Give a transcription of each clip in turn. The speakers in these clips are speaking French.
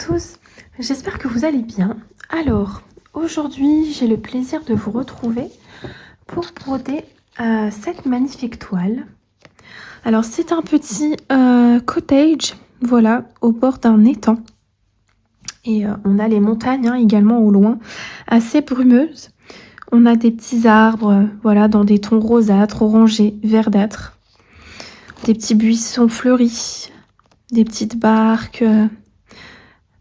tous, j'espère que vous allez bien. Alors, aujourd'hui, j'ai le plaisir de vous retrouver pour broder cette magnifique toile. Alors, c'est un petit cottage, voilà, au bord d'un étang. Et on a les montagnes également au loin, assez brumeuses. On a des petits arbres, voilà, dans des tons rosâtres, orangés, verdâtres. Des petits buissons fleuris, des petites barques...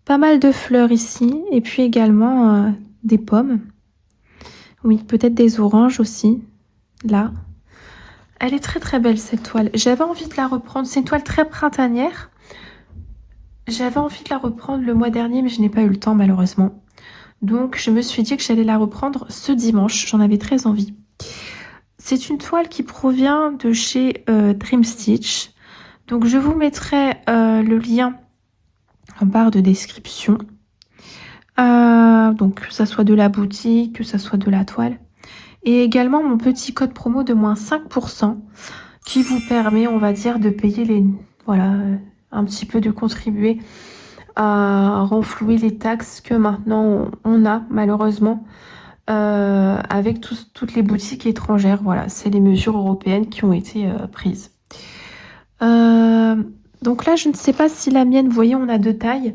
pas mal de fleurs ici, et puis également des pommes. Oui, peut-être des oranges aussi, là. Elle est très très belle cette toile. J'avais envie de la reprendre, c'est une toile très printanière. J'avais envie de la reprendre le mois dernier, mais je n'ai pas eu le temps malheureusement. Donc je me suis dit que j'allais la reprendre ce dimanche, j'en avais très envie. C'est une toile qui provient de chez Dream Stitch. Donc je vous mettrai le lien en barre de description. Donc que ça soit de la boutique, que ça soit de la toile. Et également mon petit code promo de moins 5% qui vous permet, on va dire, de payer les... Voilà, un petit peu de contribuer à renflouer les taxes que maintenant on a malheureusement avec toutes les boutiques étrangères. Voilà, c'est les mesures européennes qui ont été prises. Donc là, je ne sais pas si la mienne, vous voyez, on a deux tailles.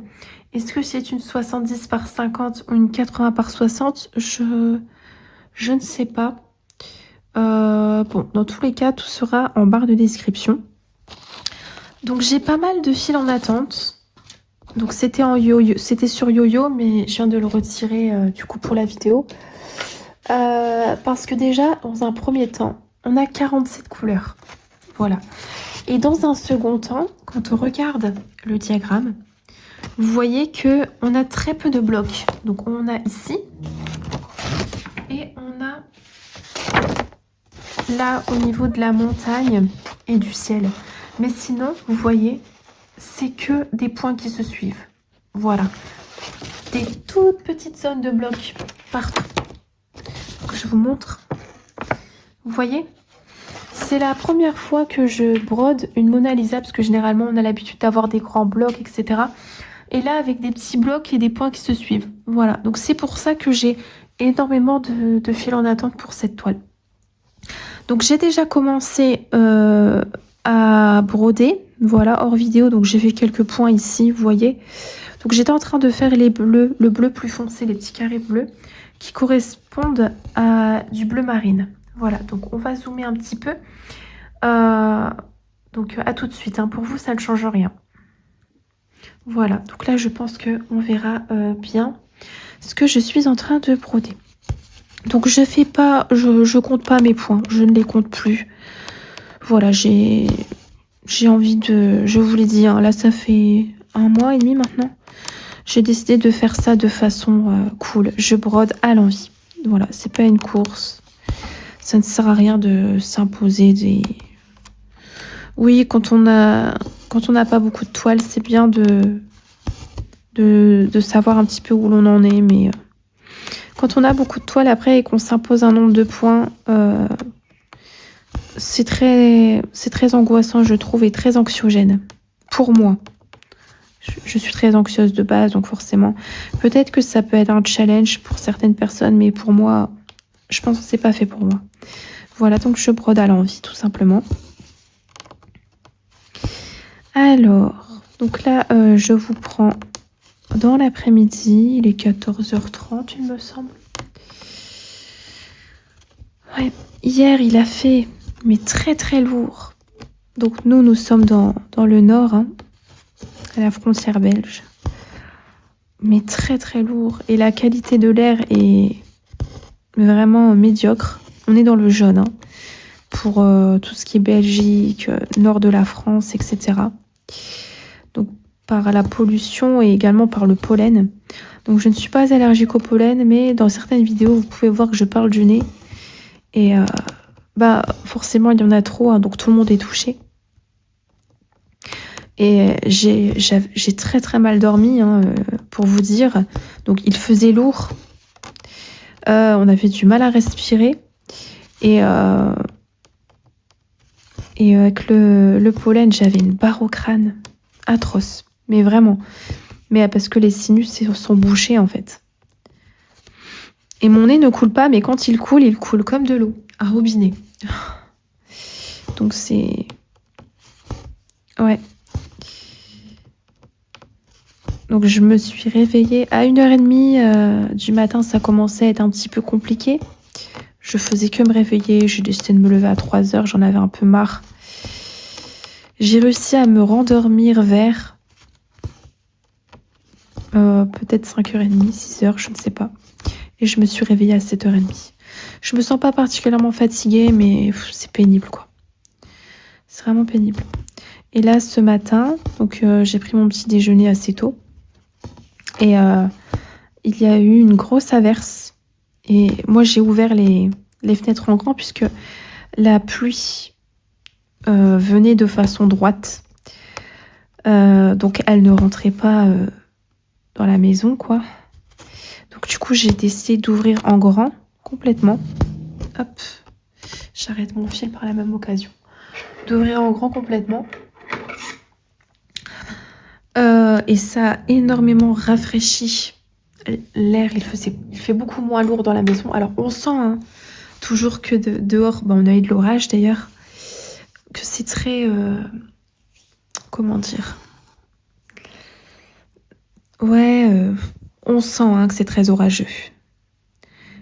Est-ce que c'est une 70 par 50 ou une 80 par 60? Je ne sais pas. Bon, dans tous les cas, tout sera en barre de description. Donc j'ai pas mal de fils en attente. Donc c'était en yo-yo, c'était sur yo-yo, mais je viens de le retirer du coup pour la vidéo. Parce que déjà, dans un premier temps, on a 47 couleurs. Voilà. Et dans un second temps, quand on regarde le diagramme, vous voyez que on a très peu de blocs. Donc on a ici et on a là au niveau de la montagne et du ciel. Mais sinon, vous voyez, c'est que des points qui se suivent. Voilà. Des toutes petites zones de blocs partout. Donc, je vous montre. Vous voyez? C'est la première fois que je brode une Mona Lisa, parce que généralement on a l'habitude d'avoir des grands blocs, etc. Et là, avec des petits blocs et des points qui se suivent. Voilà, donc c'est pour ça que j'ai énormément de fils en attente pour cette toile. Donc j'ai déjà commencé à broder, voilà, hors vidéo. Donc j'ai fait quelques points ici, vous voyez. Donc j'étais en train de faire les bleus, le bleu plus foncé, les petits carrés bleus, qui correspondent à du bleu marine. Voilà, donc on va zoomer un petit peu. Donc à tout de suite, pour vous ça ne change rien. Voilà, donc là je pense qu'on verra bien ce que je suis en train de broder. Donc je fais pas, je compte pas mes points, je ne les compte plus. Voilà, j'ai envie de, je vous l'ai dit, là ça fait 1 mois et demi maintenant. J'ai décidé de faire ça de façon cool. Je brode à l'envie. Voilà, c'est pas une course. Ça ne sert à rien de s'imposer des... Oui, quand on n'a pas beaucoup de toiles, c'est bien de savoir un petit peu où l'on en est. Mais quand on a beaucoup de toiles après et qu'on s'impose un nombre de points, c'est très angoissant, je trouve, et très anxiogène. Pour moi. Je suis très anxieuse de base, donc forcément. Peut-être que ça peut être un challenge pour certaines personnes, mais pour moi, je pense que c'est pas fait pour moi. Voilà, donc je brode à l'envie, tout simplement. Alors, donc là, je vous prends dans l'après-midi. Il est 14h30, il me semble. Ouais, hier, il a fait, mais très très lourd. Donc nous sommes dans le nord, à la frontière belge. Mais très très lourd. Et la qualité de l'air est vraiment médiocre. On est dans le jaune, pour tout ce qui est Belgique, nord de la France, etc. Donc par la pollution et également par le pollen. Donc je ne suis pas allergique au pollen, mais dans certaines vidéos, vous pouvez voir que je parle du nez. Et forcément, il y en a trop, donc tout le monde est touché. Et j'ai très très mal dormi, pour vous dire. Donc il faisait lourd. On avait du mal à respirer. Et avec le pollen, j'avais une barre au crâne atroce. Mais vraiment. Mais parce que les sinus sont bouchés en fait. Et mon nez ne coule pas, mais quand il coule comme de l'eau, à robinet. Donc c'est... Ouais. Donc je me suis réveillée à 1h30 du matin, ça commençait à être un petit peu compliqué. Je faisais que me réveiller, j'ai décidé de me lever à 3h, j'en avais un peu marre. J'ai réussi à me rendormir vers peut-être 5h30, 6h, je ne sais pas. Et je me suis réveillée à 7h30. Je me sens pas particulièrement fatiguée, mais c'est pénible quoi. C'est vraiment pénible. Et là, ce matin, donc j'ai pris mon petit déjeuner assez tôt. Et il y a eu une grosse averse. Et moi, j'ai ouvert les fenêtres en grand puisque la pluie venait de façon droite. Donc, elle ne rentrait pas dans la maison, quoi. Donc, du coup, j'ai décidé d'ouvrir en grand, complètement. Hop, j'arrête mon fil par la même occasion. D'ouvrir en grand complètement. Et ça a énormément rafraîchi l'air. Il fait beaucoup moins lourd dans la maison. Alors, on sent toujours que dehors, on a eu de l'orage d'ailleurs, que c'est très... comment dire? Ouais, on sent que c'est très orageux.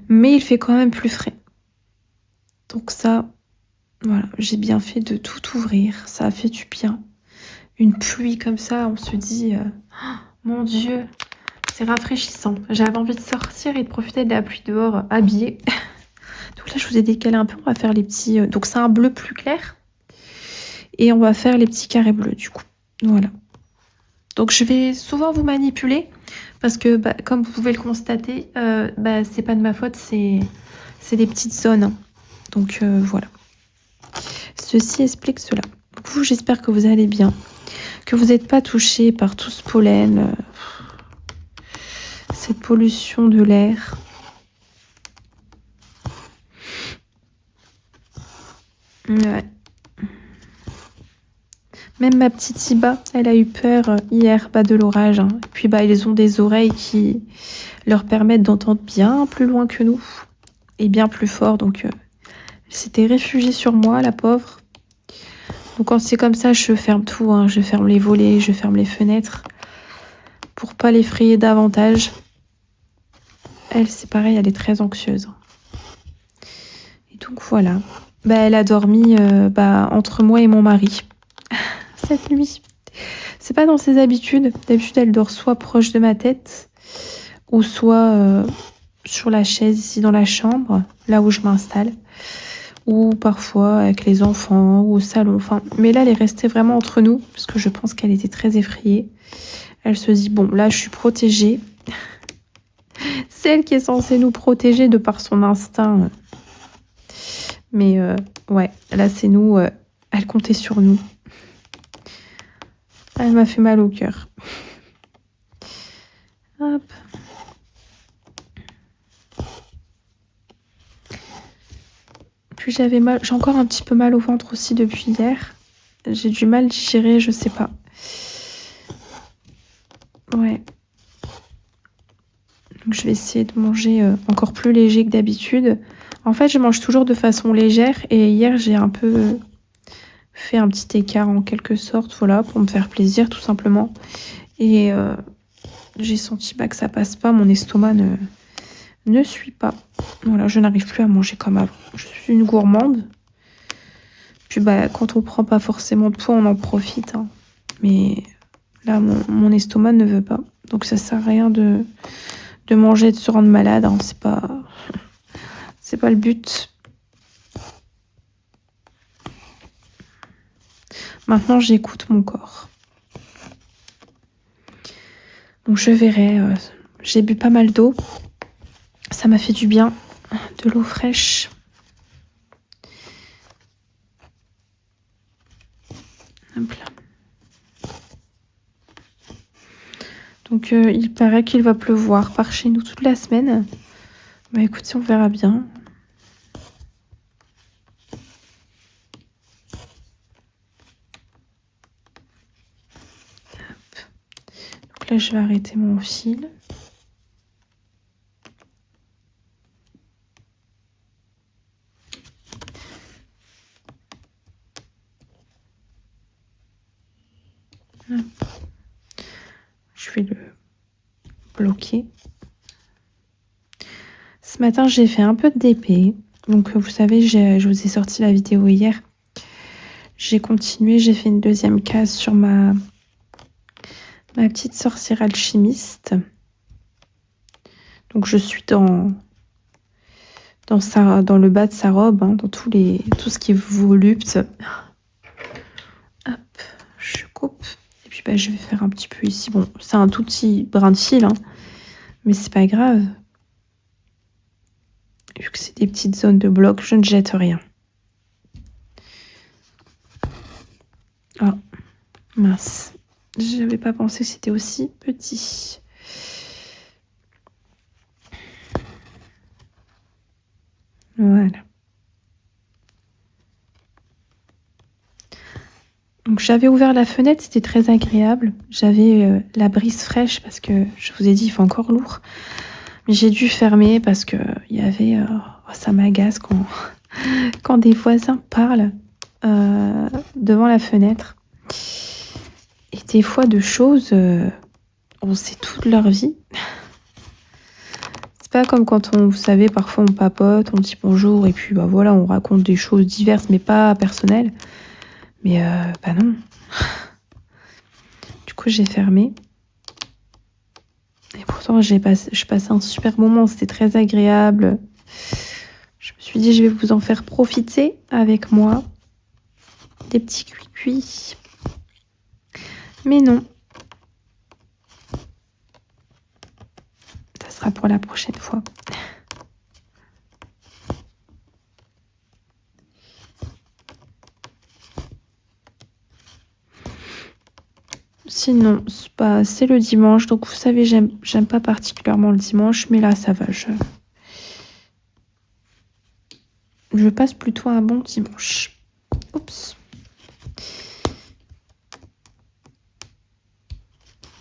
Mais il fait quand même plus frais. Donc ça, voilà, j'ai bien fait de tout ouvrir. Ça a fait du bien. Une pluie comme ça, on se dit, oh, mon Dieu, c'est rafraîchissant. J'avais envie de sortir et de profiter de la pluie dehors, habillée. Donc là, je vous ai décalé un peu. On va faire les petits... donc c'est un bleu plus clair. Et on va faire les petits carrés bleus, du coup. Voilà. Donc je vais souvent vous manipuler. Parce que, comme vous pouvez le constater, c'est pas de ma faute. C'est des petites zones. Donc voilà. Ceci explique cela. Vous, j'espère que vous allez bien. Que vous n'êtes pas touché par tout ce pollen. Cette pollution de l'air. Ouais. Même ma petite Iba, elle a eu peur hier de l'orage. Et puis ils ont des oreilles qui leur permettent d'entendre bien plus loin que nous. Et bien plus fort. Donc elle s'était réfugiée sur moi, la pauvre. Donc quand c'est comme ça, je ferme tout. Je ferme les volets, je ferme les fenêtres. Pour pas l'effrayer davantage. Elle, c'est pareil, elle est très anxieuse. Et donc voilà. Elle a dormi entre moi et mon mari cette nuit. C'est pas dans ses habitudes. D'habitude, elle dort soit proche de ma tête ou soit sur la chaise ici dans la chambre, là où je m'installe, ou parfois avec les enfants ou au salon. Mais là, elle est restée vraiment entre nous parce que je pense qu'elle était très effrayée. Elle se dit, bon, là, je suis protégée. C'est elle qui est censée nous protéger de par son instinct. Mais ouais, là, c'est nous. Elle comptait sur nous. Elle m'a fait mal au cœur. Hop. Puis j'ai encore un petit peu mal au ventre aussi depuis hier. J'ai du mal à digérer, je sais pas. Ouais. Donc je vais essayer de manger encore plus léger que d'habitude. En fait, je mange toujours de façon légère et hier j'ai un peu fait un petit écart en quelque sorte, voilà, pour me faire plaisir tout simplement. Et j'ai senti que ça passe pas, mon estomac ne suit pas. Voilà, je n'arrive plus à manger comme avant. Je suis une gourmande. Puis quand on prend pas forcément de poids, on en profite. Mais là, mon estomac ne veut pas. Donc ça sert à rien de manger et de se rendre malade. C'est pas le but. Maintenant, j'écoute mon corps. Donc je verrai. J'ai bu pas mal d'eau. Ça m'a fait du bien. De l'eau fraîche. Hop là. Donc il paraît qu'il va pleuvoir par chez nous toute la semaine. Écoutez, on verra bien. Donc là, je vais arrêter mon fil. Hop. Je vais le bloquer. Ce matin, j'ai fait un peu de DP. Donc, vous savez, je vous ai sorti la vidéo hier. J'ai continué, j'ai fait une deuxième case sur ma petite sorcière alchimiste. Donc, je suis dans le bas de sa robe, hein, dans tout ce qui est volupte. Hop, je coupe. Et puis, je vais faire un petit peu ici. Bon, c'est un tout petit brin de fil, hein, mais c'est pas grave. Vu que c'est des petites zones de bloc, je ne jette rien. Ah, mince. Je n'avais pas pensé que c'était aussi petit. Voilà. Donc j'avais ouvert la fenêtre, c'était très agréable. J'avais la brise fraîche parce que je vous ai dit, il fait encore lourd. Mais j'ai dû fermer parce que il y avait... ça m'agace quand des voisins parlent devant la fenêtre. Et des fois de choses, on sait toute leur vie. C'est pas comme quand vous savez, parfois on papote, on dit bonjour et puis voilà, on raconte des choses diverses mais pas personnelles. Mais non. Du coup, j'ai fermé. Et pourtant, je passais un super moment. C'était très agréable. Je me suis dit, je vais vous en faire profiter avec moi. Des petits cuits-cuits. Mais non. Ça sera pour la prochaine fois. Sinon, c'est le dimanche. Donc, vous savez, j'aime pas particulièrement le dimanche. Mais là, ça va. Je passe plutôt un bon dimanche. Oups.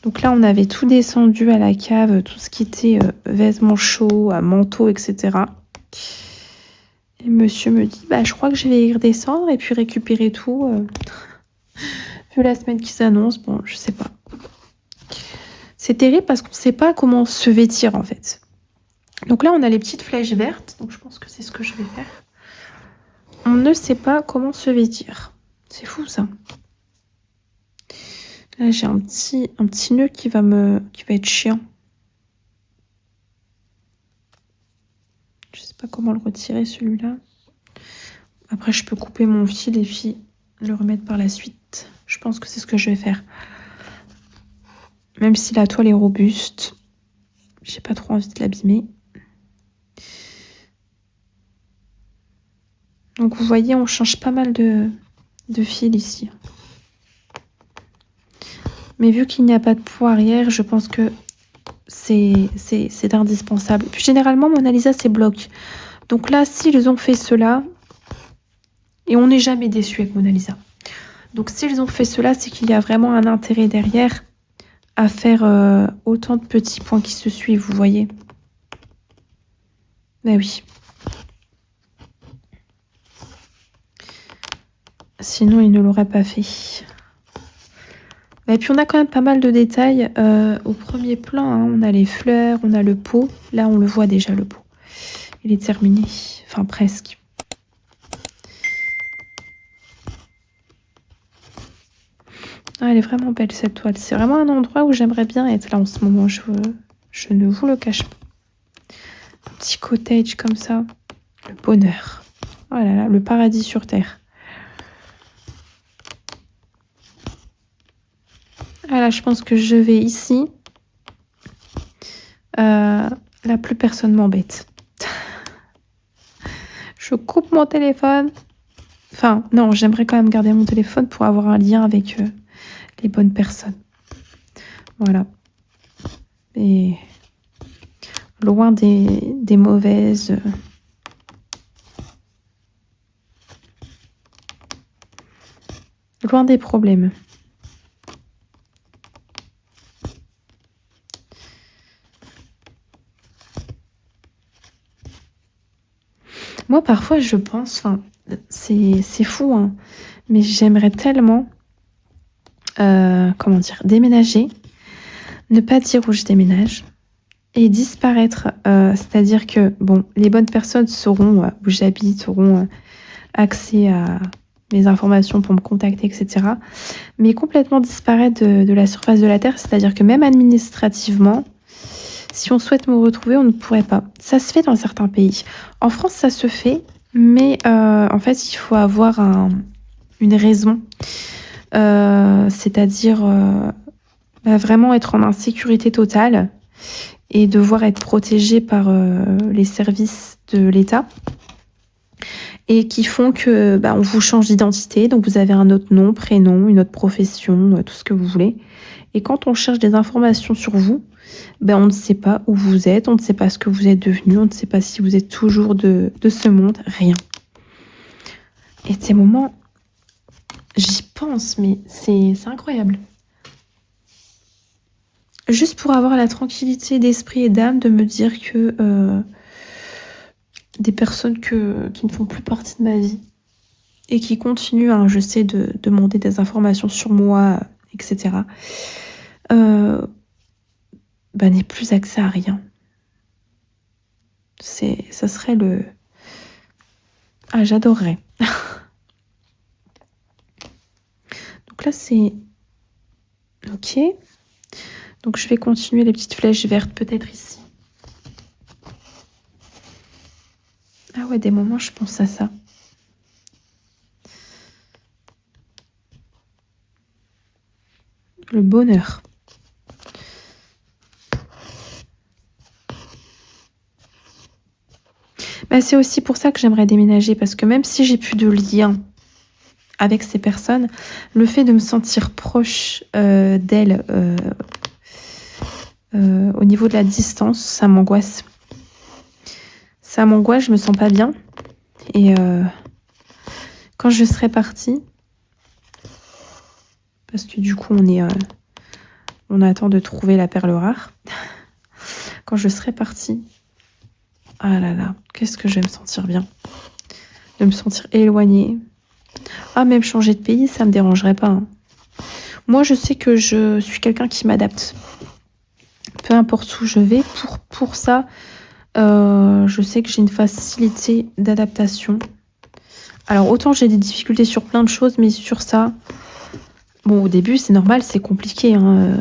Donc là, on avait tout descendu à la cave, tout ce qui était vêtements chauds, manteaux, etc. Et monsieur me dit, je crois que je vais y redescendre et puis récupérer tout. Vu la semaine qui s'annonce, bon, je sais pas. C'est terrible parce qu'on ne sait pas comment se vêtir en fait. Donc là, on a les petites flèches vertes, donc je pense que c'est ce que je vais faire. On ne sait pas comment se vêtir. C'est fou ça. Là, j'ai un petit nœud qui va être chiant. Je sais pas comment le retirer celui-là. Après, je peux couper mon fil et puis le remettre par la suite. Je pense que c'est ce que je vais faire. Même si la toile est robuste, j'ai pas trop envie de l'abîmer. Donc vous voyez, on change pas mal de fil ici. Mais vu qu'il n'y a pas de poids arrière, je pense que c'est indispensable. Puis généralement, Mona Lisa, c'est bloc. Donc là, s'ils ont fait cela, et on n'est jamais déçu avec Mona Lisa. Donc s'ils ont fait cela, c'est qu'il y a vraiment un intérêt derrière à faire autant de petits points qui se suivent, vous voyez. Ben oui. Sinon, ils ne l'auraient pas fait. Et puis on a quand même pas mal de détails au premier plan. Hein. On a les fleurs, on a le pot. Là, on le voit déjà, le pot. Il est terminé. Enfin, presque. Ah, elle est vraiment belle, cette toile. C'est vraiment un endroit où j'aimerais bien être là en ce moment. Je ne vous le cache pas. Un petit cottage comme ça. Le bonheur. Oh là là, le paradis sur terre. Voilà, je pense que je vais ici. Là, plus personne m'embête. Je coupe mon téléphone. Enfin, non, j'aimerais quand même garder mon téléphone pour avoir un lien avec les bonnes personnes. Voilà. Et loin des mauvaises... loin des problèmes. Moi, parfois, je pense, enfin, c'est fou, hein, mais j'aimerais tellement, comment dire, déménager, ne pas dire où je déménage et disparaître. C'est-à-dire que, bon, les bonnes personnes sauront où j'habite, auront accès à mes informations pour me contacter, etc. Mais complètement disparaître de la surface de la Terre, c'est-à-dire que même administrativement, si on souhaite me retrouver, on ne pourrait pas. Ça se fait dans certains pays. En France, ça se fait, mais en fait, il faut avoir une raison. C'est-à-dire vraiment être en insécurité totale et devoir être protégé par les services de l'État et qui font que on vous change d'identité, donc vous avez un autre nom, prénom, une autre profession, tout ce que vous voulez. Et quand on cherche des informations sur vous, on ne sait pas où vous êtes, on ne sait pas ce que vous êtes devenu, on ne sait pas si vous êtes toujours de ce monde, rien. Et ces moments, j'y pense, mais c'est incroyable. Juste pour avoir la tranquillité d'esprit et d'âme de me dire que des personnes qui ne font plus partie de ma vie et qui continuent, hein, je sais, de demander des informations sur moi, etc., n'aient plus accès à rien. Ça serait le... Ah, j'adorerais. Donc là, c'est... Ok. Donc je vais continuer les petites flèches vertes peut-être ici. Ah ouais, des moments, je pense à ça. Le bonheur. C'est aussi pour ça que j'aimerais déménager, parce que même si j'ai plus de lien avec ces personnes, le fait de me sentir proche d'elles au niveau de la distance, ça m'angoisse. Ça m'angoisse, je me sens pas bien. Et quand je serai partie, parce que du coup on attend de trouver la perle rare. Quand je serai partie, ah là là, qu'est-ce que je vais me sentir bien. De me sentir éloignée. Ah, même changer de pays, ça me dérangerait pas. Hein. Moi, je sais que je suis quelqu'un qui m'adapte. Peu importe où je vais, pour ça, je sais que j'ai une facilité d'adaptation. Alors, autant j'ai des difficultés sur plein de choses, mais sur ça, bon, au début, c'est normal, c'est compliqué, hein,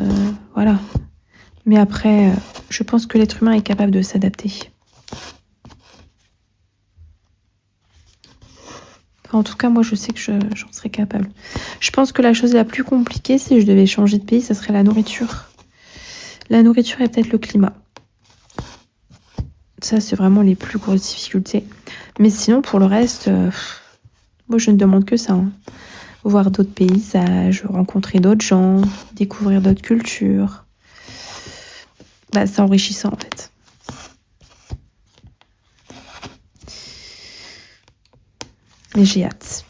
voilà. Mais après, je pense que l'être humain est capable de s'adapter. Enfin, en tout cas, moi, je sais que j'en serais capable. Je pense que la chose la plus compliquée, si je devais changer de pays, ça serait la nourriture. La nourriture et peut-être le climat. Ça, c'est vraiment les plus grosses difficultés. Mais sinon, pour le reste, moi, je ne demande que ça. Hein. Voir d'autres paysages, rencontrer d'autres gens, découvrir d'autres cultures. C'est enrichissant, en fait. Mais j'ai hâte.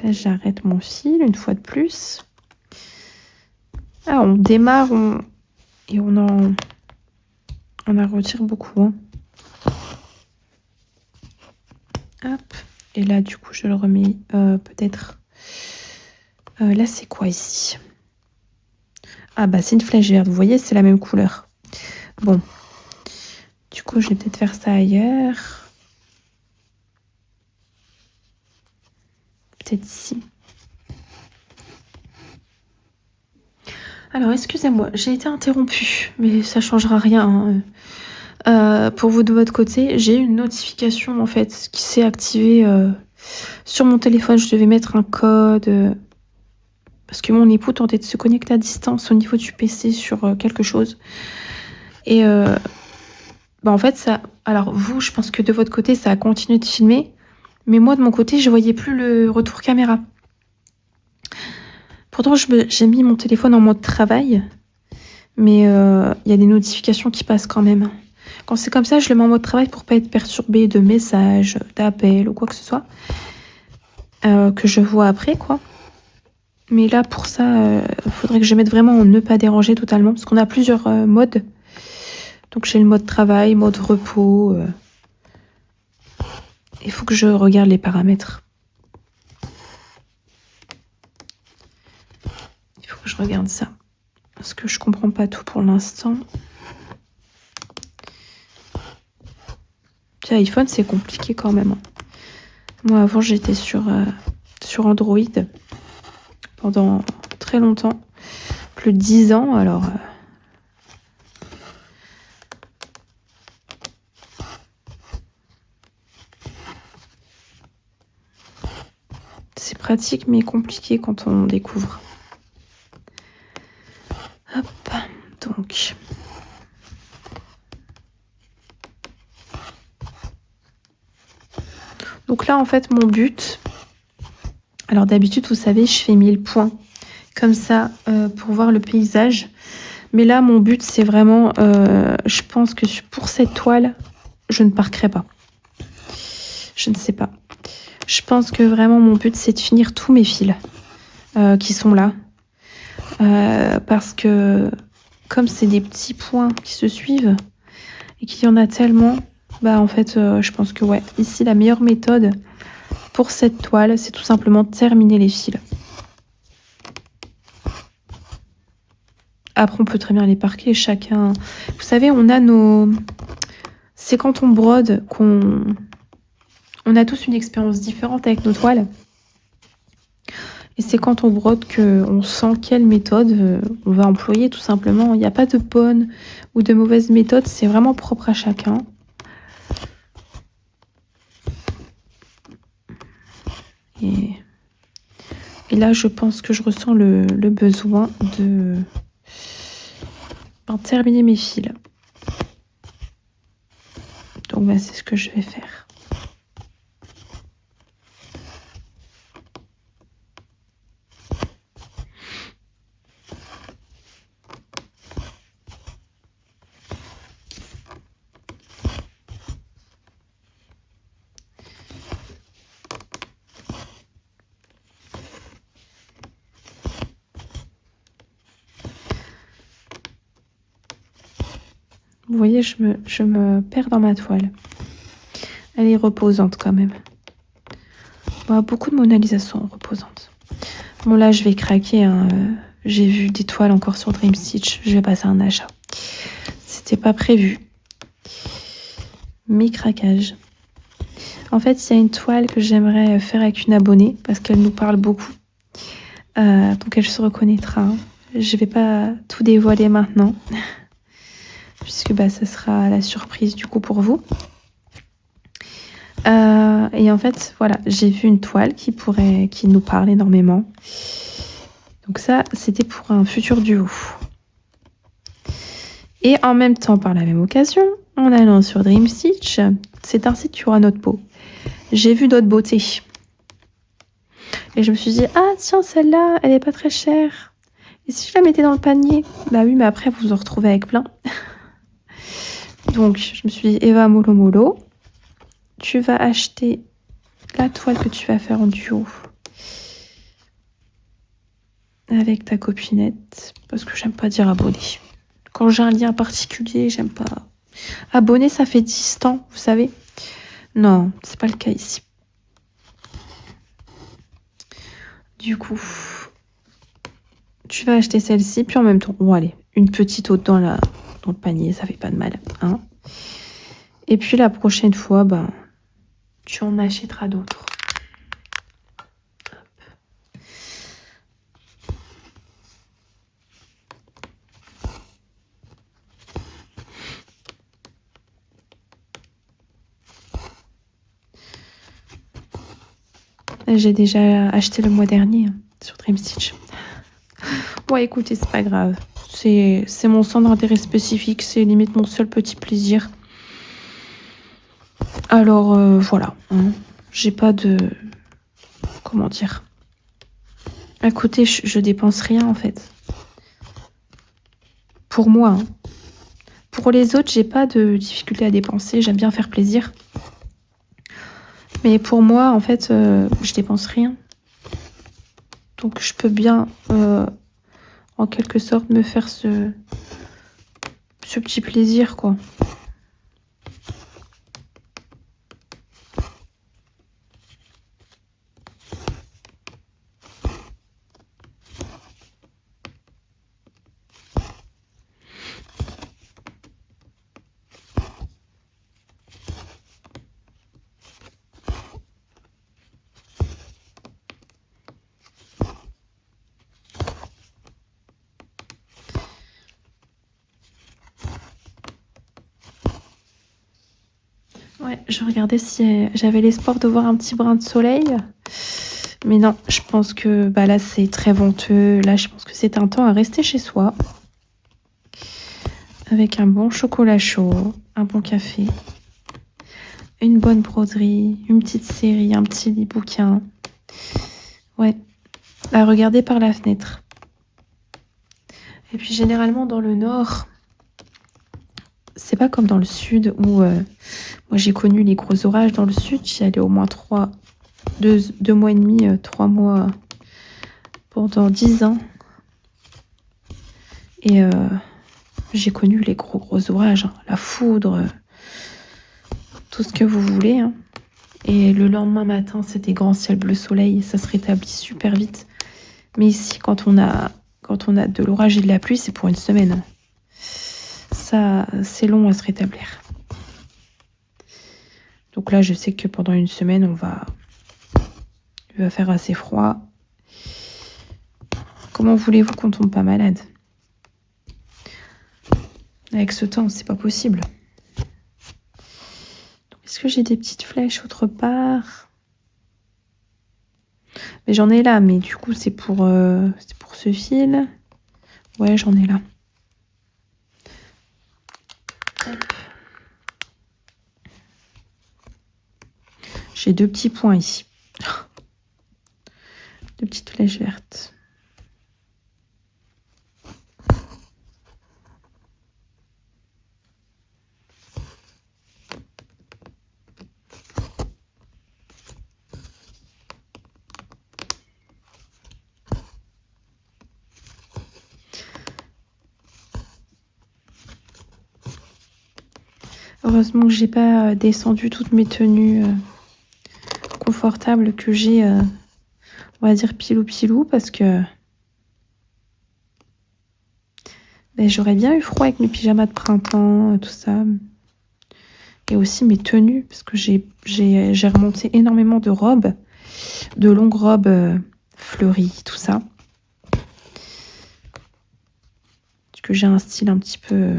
Là, j'arrête mon fil une fois de plus. Ah, on démarre et on en retire beaucoup. Hein. Hop. Et là, du coup, je le remets peut-être... là, c'est quoi ici? Ah, c'est une flèche verte. Vous voyez, c'est la même couleur. Bon. Du coup, je vais peut-être faire ça ailleurs. Peut-être ici. Alors, excusez-moi, j'ai été interrompue, mais ça changera rien. Hein. Pour vous de votre côté, j'ai eu une notification en fait qui s'est activée sur mon téléphone. Je devais mettre un code parce que mon époux tentait de se connecter à distance au niveau du PC sur quelque chose. Et en fait, ça. Alors vous, je pense que de votre côté, ça a continué de filmer, mais moi de mon côté, je voyais plus le retour caméra. Pourtant, j'ai mis mon téléphone en mode travail, mais y a des notifications qui passent quand même. Quand c'est comme ça, je le mets en mode travail pour pas être perturbée de messages, d'appels ou quoi que ce soit que je vois après, quoi. Mais là, pour ça, il faudrait que je mette vraiment en ne pas déranger totalement, parce qu'on a plusieurs modes. Donc j'ai le mode travail, mode repos. Il faut que je regarde les paramètres. Il faut que je regarde ça. Parce que je comprends pas tout pour l'instant. Tiens, iPhone, c'est compliqué quand même. Moi, avant, j'étais sur Android pendant très longtemps. Plus de 10 ans, alors... c'est pratique, mais compliqué quand on découvre. Hop, donc... Donc là, en fait, mon but... Alors d'habitude, vous savez, je fais 1000 points. Comme ça, pour voir le paysage. Mais là, mon but, c'est vraiment... je pense que pour cette toile, je ne parquerai pas. Je ne sais pas. Je pense que vraiment, mon but, c'est de finir tous mes fils qui sont là. Parce que, comme c'est des petits points qui se suivent, et qu'il y en a tellement... Bah en fait, je pense que ouais, ici la meilleure méthode pour cette toile, c'est tout simplement terminer les fils. Après, on peut très bien les parquer, chacun... Vous savez, on a nos... C'est quand on brode qu'on... On a tous une expérience différente avec nos toiles. Et c'est quand on brode qu'on sent quelle méthode on va employer, tout simplement. Il n'y a pas de bonne ou de mauvaise méthode, c'est vraiment propre à chacun. Et là, je pense que je ressens le besoin de terminer mes fils. Donc, bah, c'est ce que je vais faire. Vous voyez, je me perds dans ma toile. Elle est reposante quand même. Bon, beaucoup de Mona Lisa sont reposantes. Bon, là, je vais craquer. Hein. J'ai vu des toiles encore sur Dream Stitch. Je vais passer un achat. C'était pas prévu. Mes craquages. En fait, il y a une toile que j'aimerais faire avec une abonnée parce qu'elle nous parle beaucoup. Donc, elle se reconnaîtra. Hein. Je vais pas tout dévoiler maintenant. Puisque bah, ça sera la surprise du coup pour vous. Et en fait, voilà, j'ai vu une toile qui nous parle énormément. Donc ça, c'était pour un futur duo. Et en même temps, par la même occasion, en allant sur Dream Stitch, c'est un site qui aura notre peau. J'ai vu d'autres beautés. Et je me suis dit, ah tiens, celle-là, elle est pas très chère. Et si je la mettais dans le panier? Bah oui, mais après, vous vous en retrouvez avec plein. Donc, je me suis dit, Eva Molo Molo, tu vas acheter la toile que tu vas faire en duo avec ta copinette, parce que j'aime pas dire abonné. Quand j'ai un lien particulier, j'aime pas. Abonné, ça fait distant, vous savez. Non, c'est pas le cas ici. Du coup, tu vas acheter celle-ci, puis en même temps, bon allez, une petite autre dans le panier, ça fait pas de mal. Hein. Et puis la prochaine fois, ben, tu en achèteras d'autres. J'ai déjà acheté le mois dernier hein, sur Dream Stitch. Ouais, écoutez, c'est pas grave. C'est mon centre d'intérêt spécifique, c'est limite mon seul petit plaisir. Alors, voilà. Hein. J'ai pas de... Comment dire? À côté, je dépense rien, en fait. Pour moi. Hein. Pour les autres, j'ai pas de difficulté à dépenser. J'aime bien faire plaisir. Mais pour moi, en fait, je dépense rien. Donc je peux bien, en quelque sorte, me faire ce petit plaisir, quoi. Ouais, je regardais si j'avais l'espoir de voir un petit brin de soleil. Mais non, je pense que bah là, c'est très venteux. Là, je pense que c'est un temps à rester chez soi. Avec un bon chocolat chaud, un bon café, une bonne broderie, une petite série, un petit bouquin. Ouais, à regarder par la fenêtre. Et puis généralement dans le nord, c'est pas comme dans le sud où moi j'ai connu les gros orages dans le sud. J'y allais au moins 2 mois et demi, 3 mois pendant 10 ans. Et j'ai connu les gros orages, hein, la foudre, tout ce que vous voulez. Hein. Et le lendemain matin, c'était grand ciel bleu soleil, ça se rétablit super vite. Mais ici, quand on a de l'orage et de la pluie, c'est pour une semaine. Ça, c'est long à se rétablir. Donc là, je sais que pendant une semaine, il va faire assez froid. Comment voulez-vous qu'on tombe pas malade? Avec ce temps, c'est pas possible. Est-ce que j'ai des petites flèches autre part? Mais j'en ai là, mais du coup, c'est pour ce fil. Ouais, j'en ai là. J'ai 2 petits points ici. 2 petites flèches vertes. Heureusement que j'ai pas descendu toutes mes tenues confortables que j'ai, on va dire pilou parce que ben, j'aurais bien eu froid avec mes pyjamas de printemps, tout ça. Et aussi mes tenues, parce que j'ai remonté énormément de robes, de longues robes fleuries, tout ça. Parce que j'ai un style un petit peu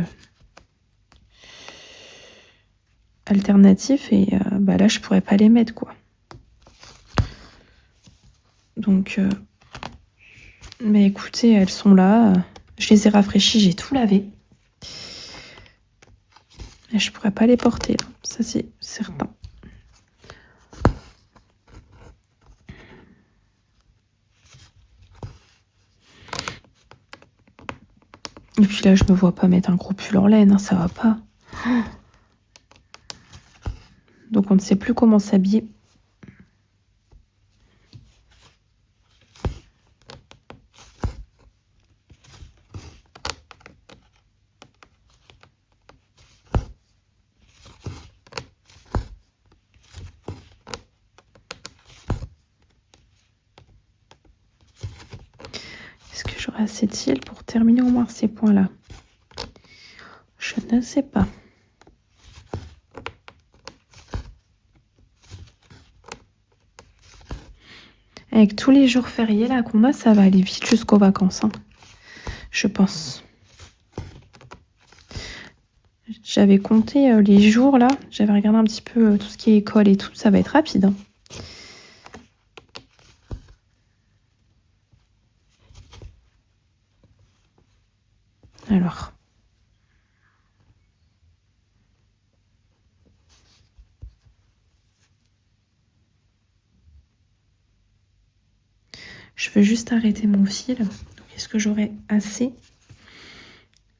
alternatif et bah là, je pourrais pas les mettre, quoi. Donc, mais écoutez, elles sont là. Je les ai rafraîchies, j'ai tout lavé. Et je pourrais pas les porter, là. Ça c'est certain. Et puis là, je me vois pas mettre un gros pull en laine, hein, ça va pas. Donc on ne sait plus comment s'habiller. Est-ce que j'aurai assez de cils pour terminer au moins ces points-là? Je ne sais pas. Avec tous les jours fériés là qu'on a, ça va aller vite jusqu'aux vacances, hein. Je pense. J'avais compté les jours là, j'avais regardé un petit peu tout ce qui est école et tout, ça va être rapide, hein. Alors. Je veux juste arrêter mon fil. Est-ce que j'aurai assez?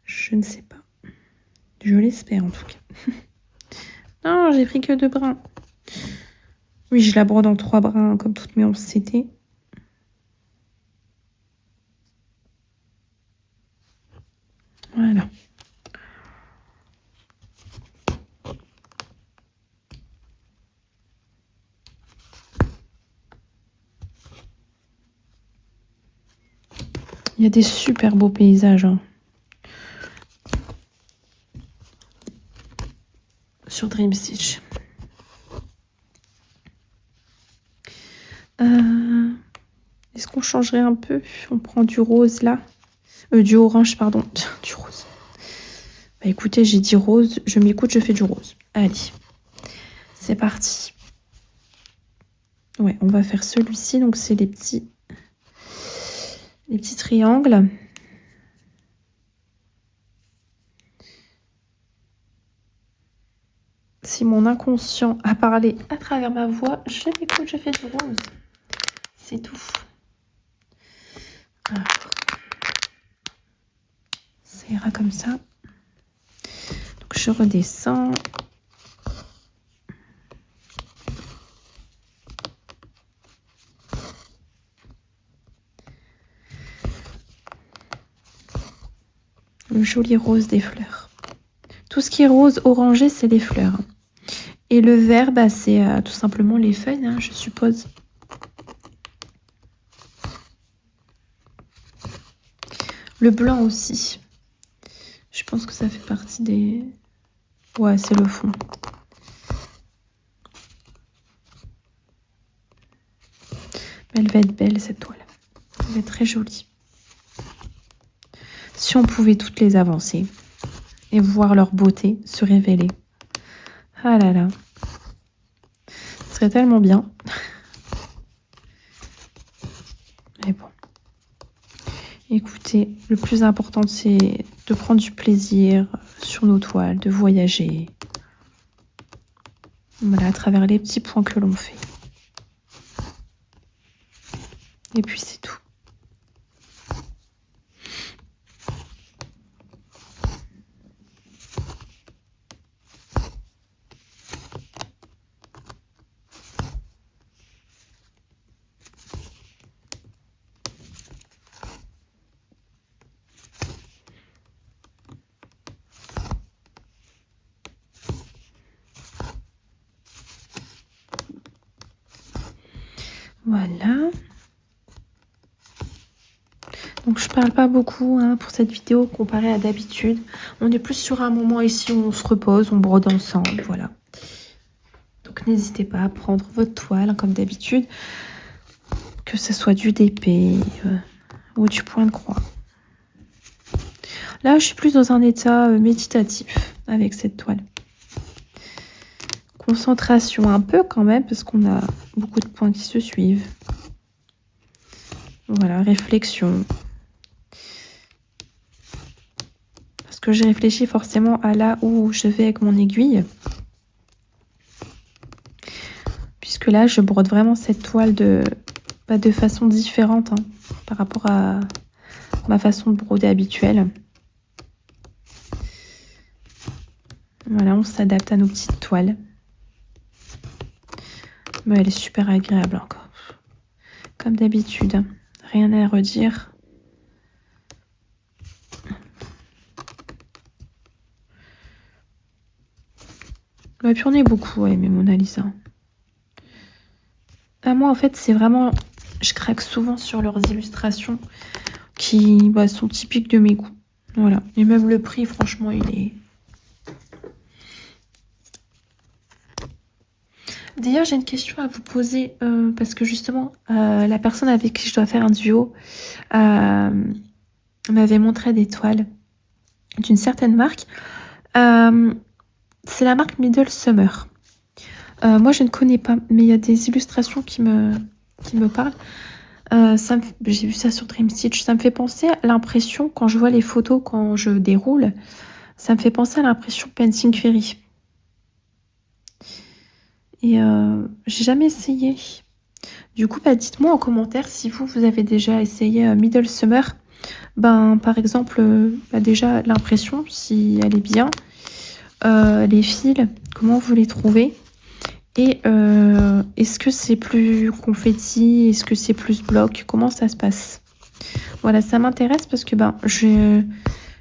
Je ne sais pas. Je l'espère en tout cas. Non, j'ai pris que 2 brins. Oui, je la brode en 3 brins comme toutes mes 11 CT. Voilà. Il y a des super beaux paysages hein, sur Dream Stitch. Est-ce qu'on changerait un peu? On prend du rose là. Du orange, pardon. Du rose. Bah écoutez, j'ai dit rose. Je m'écoute, je fais du rose. Allez. C'est parti. Ouais, on va faire celui-ci. Donc, c'est les petits triangles. Si mon inconscient a parlé à travers ma voix, je m'écoute, je fais du rose. C'est tout. Alors, ça ira comme ça. Donc, je redescends. Le joli rose des fleurs. Tout ce qui est rose orangé, c'est les fleurs. Et le vert, bah, c'est tout simplement les feuilles, hein, je suppose. Le blanc aussi. Je pense que ça fait partie des... Ouais, c'est le fond. Elle va être belle, cette toile. Elle va être très jolie. Si on pouvait toutes les avancer et voir leur beauté se révéler. Ah là là. Ce serait tellement bien. Mais bon. Écoutez, le plus important, c'est de prendre du plaisir sur nos toiles, de voyager. Voilà, à travers les petits points que l'on fait. Et puis c'est tout. Voilà. Donc je parle pas beaucoup hein, pour cette vidéo comparé à d'habitude. On est plus sur un moment ici où on se repose, on brode ensemble, voilà. Donc n'hésitez pas à prendre votre toile hein, comme d'habitude, que ce soit du DP ou du point de croix. Là je suis plus dans un état méditatif avec cette toile. Concentration un peu quand même parce qu'on a beaucoup de points qui se suivent. Voilà, réflexion. Parce que j'ai réfléchi forcément à là où je vais avec mon aiguille. Puisque là, je brode vraiment cette toile de façon différente hein, par rapport à ma façon de broder habituelle. Voilà, on s'adapte à nos petites toiles. Mais elle est super agréable encore. Comme d'habitude, rien à redire. Et puis on est beaucoup à aimer Mona Lisa. Moi en fait c'est vraiment, je craque souvent sur leurs illustrations qui sont typiques de mes goûts. Voilà, et même le prix franchement il est... D'ailleurs j'ai une question à vous poser parce que justement la personne avec qui je dois faire un duo m'avait montré des toiles d'une certaine marque. C'est la marque Middle Summer. Moi je ne connais pas, mais il y a des illustrations qui me parlent. J'ai vu ça sur Dream Stitch. Ça me fait penser à l'impression, quand je vois les photos, quand je déroule, ça me fait penser à l'impression Painting Fairy. Et j'ai jamais essayé. Du coup, dites-moi en commentaire si vous avez déjà essayé Middle Summer. Par exemple, déjà l'impression, si elle est bien. Les fils, comment vous les trouvez? Et est-ce que c'est plus confetti? Est-ce que c'est plus bloc? Comment ça se passe? Voilà, ça m'intéresse parce que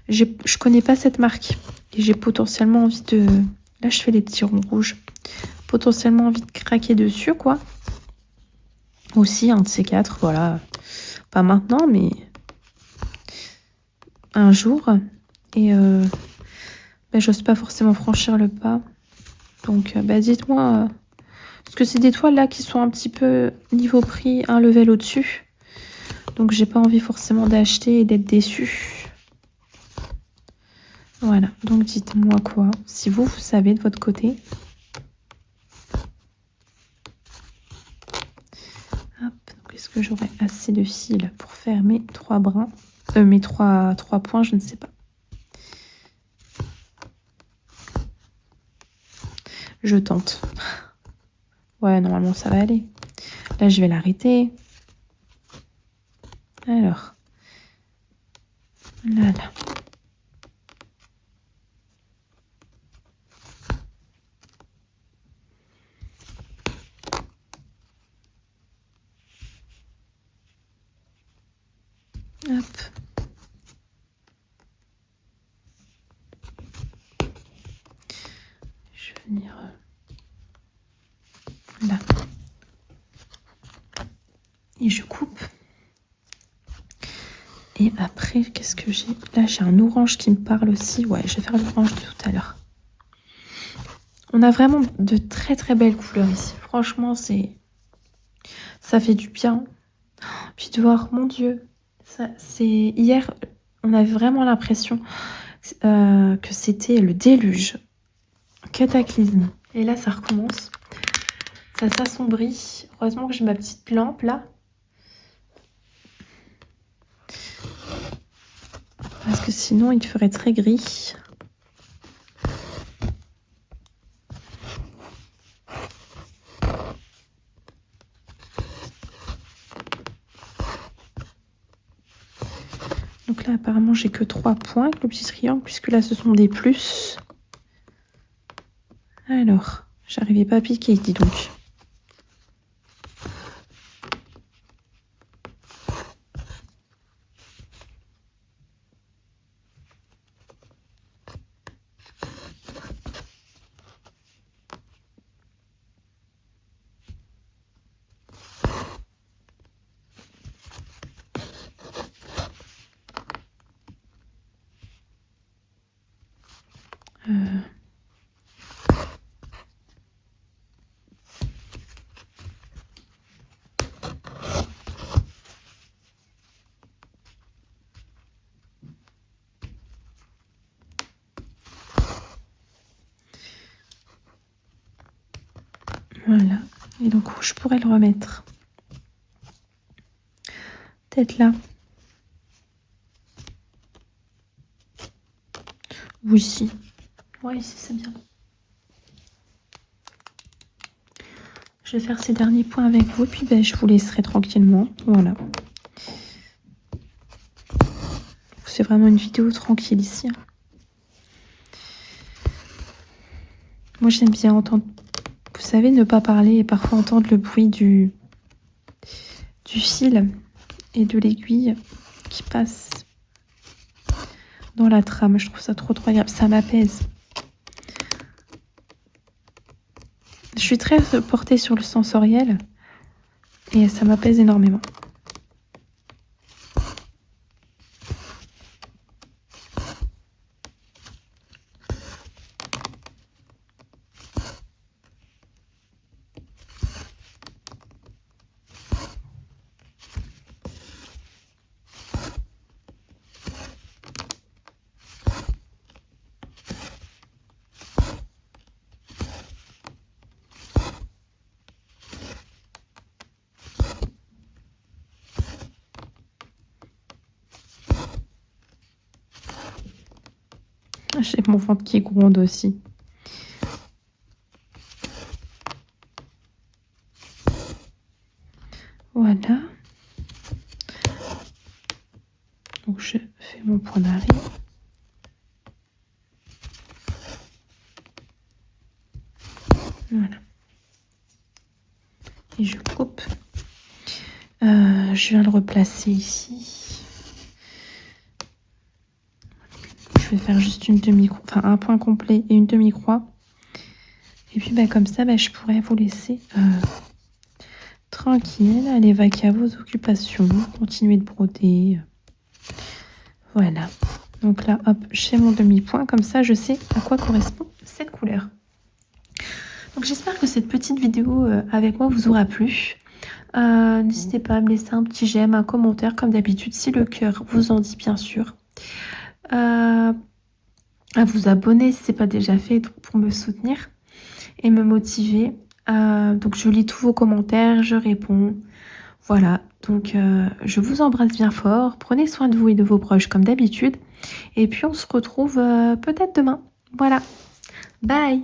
Je connais pas cette marque. Et j'ai potentiellement envie de... Là, je fais les petits ronds rouges. Potentiellement envie de craquer dessus, quoi. Aussi, un de ces quatre, voilà. Pas maintenant, mais un jour. Et j'ose pas forcément franchir le pas. Donc, dites-moi... parce que c'est des toiles là qui sont un petit peu niveau prix, un level au-dessus. Donc, j'ai pas envie forcément d'acheter et d'être déçue. Voilà, donc dites-moi quoi. Si vous savez de votre côté. Hop, donc est-ce que j'aurai assez de fil pour faire mes 3 brins mes trois points, je ne sais pas. Je tente. Ouais, normalement ça va aller. Là, je vais l'arrêter. Alors. Là, là. Hop. Je vais venir là. Et je coupe. Et après, qu'est-ce que j'ai? Là, j'ai un orange qui me parle aussi. Ouais, je vais faire l'orange de tout à l'heure. On a vraiment de très très belles couleurs ici. Franchement, ça fait du bien. Puis de voir, mon Dieu, hier, on avait vraiment l'impression que c'était le déluge, cataclysme. Et là, ça recommence. Ça s'assombrit. Heureusement que j'ai ma petite lampe là. Parce que sinon, il ferait très gris. Donc là, apparemment, j'ai que 3 points avec le petit triangle, puisque là, ce sont des plus. Alors, j'arrivais pas à piquer, dis donc. Voilà. Et donc, où je pourrais le remettre? Peut-être là. Ou ici. Ouais, ici, c'est bien. Je vais faire ces derniers points avec vous, puis je vous laisserai tranquillement. Voilà. C'est vraiment une vidéo tranquille ici. Moi, j'aime bien entendre... Vous savez, ne pas parler et parfois entendre le bruit du fil et de l'aiguille qui passe dans la trame. Je trouve ça trop agréable. Ça m'apaise. Je suis très portée sur le sensoriel et ça m'apaise énormément. J'ai mon ventre qui gronde aussi. Voilà. Donc je fais mon point d'arrêt. Voilà. Et je coupe. Je viens le replacer ici. je vais faire juste une demi-croix, enfin un point complet et une demi-croix. Et puis comme ça, je pourrais vous laisser tranquille, aller vaquer à vos occupations, continuer de broder. Voilà. Donc là, hop, je fais mon demi-point, comme ça je sais à quoi correspond cette couleur. Donc j'espère que cette petite vidéo avec moi vous aura plu. N'hésitez pas à me laisser un petit j'aime, un commentaire comme d'habitude si le cœur vous en dit bien sûr. À vous abonner si ce n'est pas déjà fait pour me soutenir et me motiver. Donc je lis tous vos commentaires, je réponds. Voilà, donc je vous embrasse bien fort. Prenez soin de vous et de vos proches comme d'habitude. Et puis on se retrouve peut-être demain. Voilà, bye!